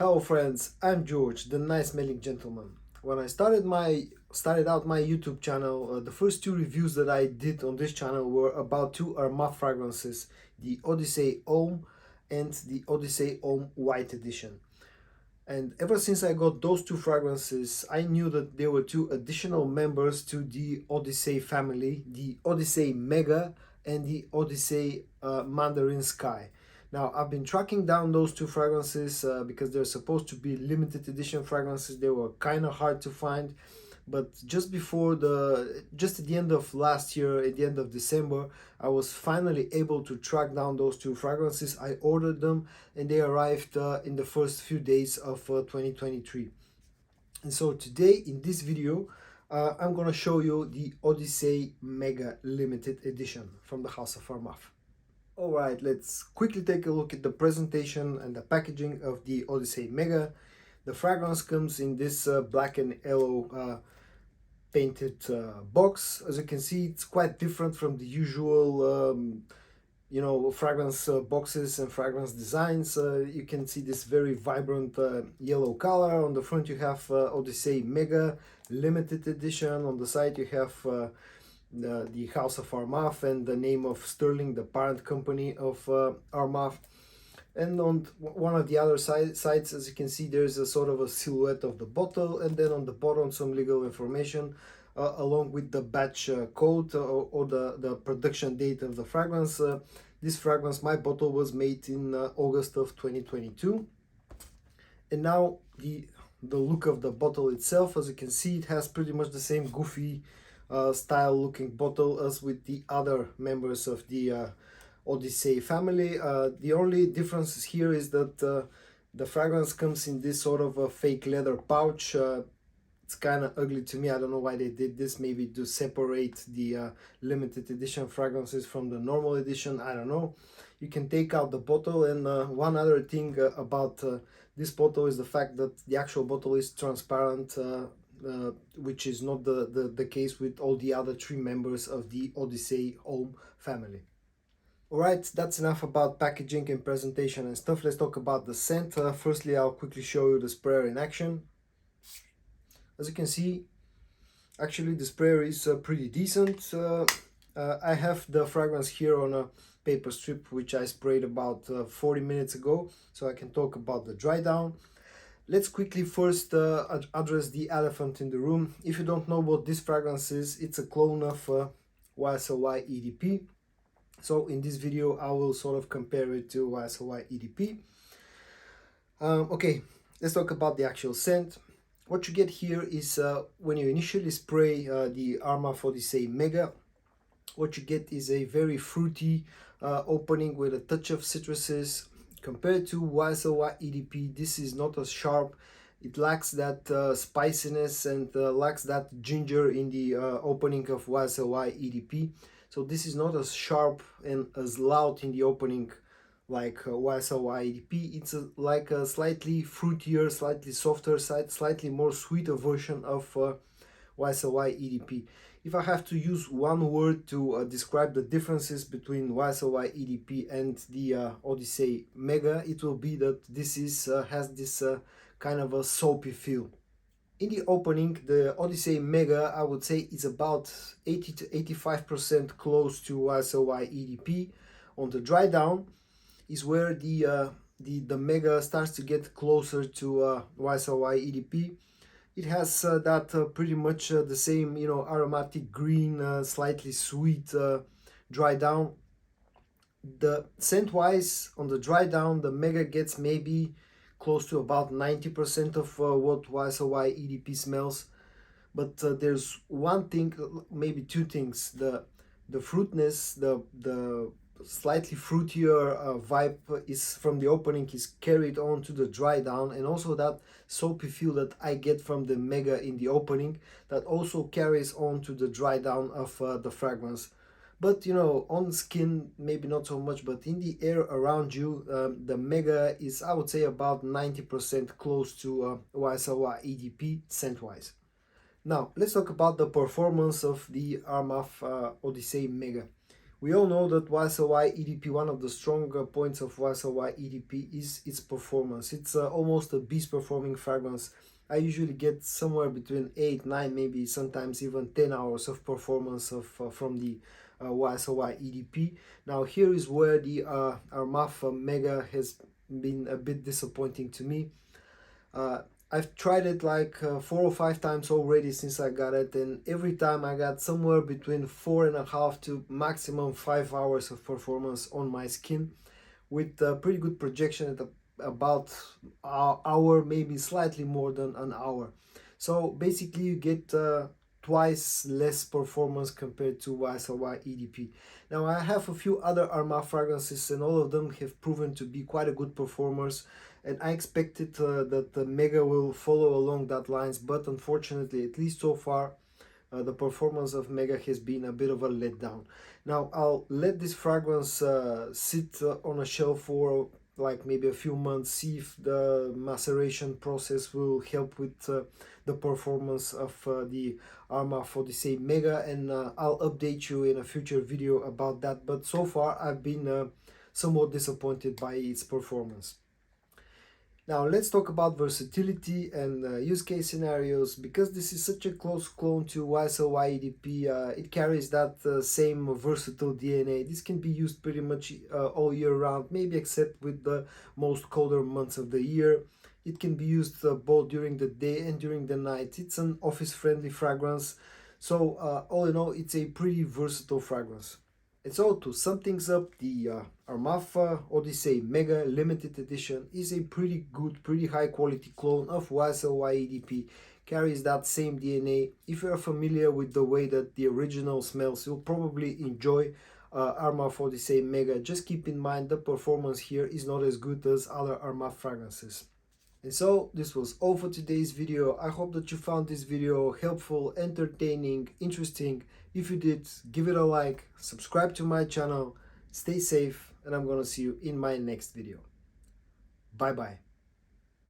Hello friends, I'm George, the nice smelling gentleman. When I started out my YouTube channel, the first two reviews that I did on this channel were about two Armaf fragrances, the Odyssey Homme and the Odyssey Homme White Edition. And ever since I got those two fragrances, I knew that there were two additional members to the Odyssey family, the Odyssey Mega and the Odyssey Mandarin Sky. Now, I've been tracking down those two fragrances because they're supposed to be limited edition fragrances. They were kind of hard to find, but just at the end of last year, at the end of December, I was finally able to track down those two fragrances. I ordered them and they arrived in the first few days of 2023. And so today in this video, I'm gonna show you the Odyssey Mega Limited Edition from the House of Armaf. Alright, let's quickly take a look at the presentation and the packaging of the Odyssey Mega. The fragrance comes in this black and yellow painted box. As you can see, it's quite different from the usual fragrance boxes and fragrance designs. You can see this very vibrant yellow color. On the front you have Odyssey Mega limited edition. On the side you have the House of Armaf and the name of Sterling, the parent company of Armaf. And on one of the other sides, as you can see, there's a sort of a silhouette of the bottle, and then on the bottom some legal information along with the batch code or the production date of the fragrance. This fragrance, my bottle, was made in August of 2022. And now the look of the bottle itself, as you can see, it has pretty much the same goofy style looking bottle as with the other members of the Odyssey family. The only difference here is that the fragrance comes in this sort of a fake leather pouch. It's kind of ugly to me. I don't know why they did this, maybe to separate the limited edition fragrances from the normal edition. I don't know. You can take out the bottle, and one other thing about this bottle is the fact that the actual bottle is transparent, which is not the case with all the other three members of the Odyssey Homme family. Alright, that's enough about packaging and presentation and stuff. Let's talk about the scent. Firstly, I'll quickly show you the sprayer in action. As you can see, actually the sprayer is pretty decent. I have the fragrance here on a paper strip which I sprayed about 40 minutes ago, so I can talk about the dry down. Let's quickly first address the elephant in the room. If you don't know what this fragrance is, it's a clone of YSL Y Edp. So in this video I will sort of compare it to YSL Y Edp. Okay, let's talk about the actual scent. What you get here is when you initially spray the Armaf Odyssey Mega, what you get is a very fruity opening with a touch of citruses. Compared to YSL Y Edp, this is not as sharp. It lacks that spiciness and lacks that ginger in the opening of YSL Y Edp. So this is not as sharp and as loud in the opening like YSL Y Edp. It's like a slightly fruitier, slightly softer, slightly more sweeter version of YSL Y Edp. If I have to use one word to describe the differences between YSL Y Edp and the Odyssey Mega, it will be that this has this kind of a soapy feel. In the opening, the Odyssey Mega, I would say, is about 80 to 85% close to YSL Y Edp. On the dry down is where the Mega starts to get closer to YSL Y Edp. It has that pretty much the same, aromatic green, slightly sweet dry down. The scent-wise, on the dry down, the Mega gets maybe close to about 90% of what YSL Y Edp smells. But there's one thing, maybe two things. The fruitness, the slightly fruitier vibe is from the opening is carried on to the dry down, and also that soapy feel that I get from the Mega in the opening, that also carries on to the dry down of the fragrance. But on skin maybe not so much, but in the air around you, the Mega is, I would say, about 90% close to YSL Y Edp scent wise. Now let's talk about the performance of the Armaf Odyssey Mega. We all know that YSL Y Edp, one of the stronger points of YSL Y Edp is its performance. It's almost a beast performing fragrance. I usually get somewhere between 8, 9, maybe sometimes even 10 hours of performance from the YSL Y Edp. Now here is where the Armaf Mega has been a bit disappointing to me. I've tried it like 4 or 5 times already since I got it, and every time I got somewhere between 4.5 to maximum 5 hours of performance on my skin, with pretty good projection at about an hour, maybe slightly more than an hour. So basically you get twice less performance compared to YSL Y Edp. Now I have a few other Armaf fragrances and all of them have proven to be quite a good performers, and I expected that the Mega will follow along that lines, but unfortunately, at least so far, the performance of Mega has been a bit of a letdown. Now I'll let this fragrance sit on a shelf for like maybe a few months, see if the maceration process will help with the performance of the Armaf Odyssey Mega, and I'll update you in a future video about that. But so far I've been somewhat disappointed by its performance. Now let's talk about versatility and use case scenarios. Because this is such a close clone to YSL Y Edp, it carries that same versatile DNA. This can be used pretty much all year round, maybe except with the most colder months of the year. It can be used both during the day and during the night. It's an office friendly fragrance, so all in all it's a pretty versatile fragrance. And so to sum things up, the Armaf Odyssey Mega Limited Edition is a pretty good, pretty high quality clone of YSL Y Edp, carries that same DNA. If you are familiar with the way that the original smells, you'll probably enjoy Armaf Odyssey Mega. Just keep in mind the performance here is not as good as other Armaf fragrances. And so this was all for today's video. I hope that you found this video helpful, entertaining, interesting. If you did, give it a like, subscribe to my channel, stay safe, and I'm gonna see you in my next video. Bye bye.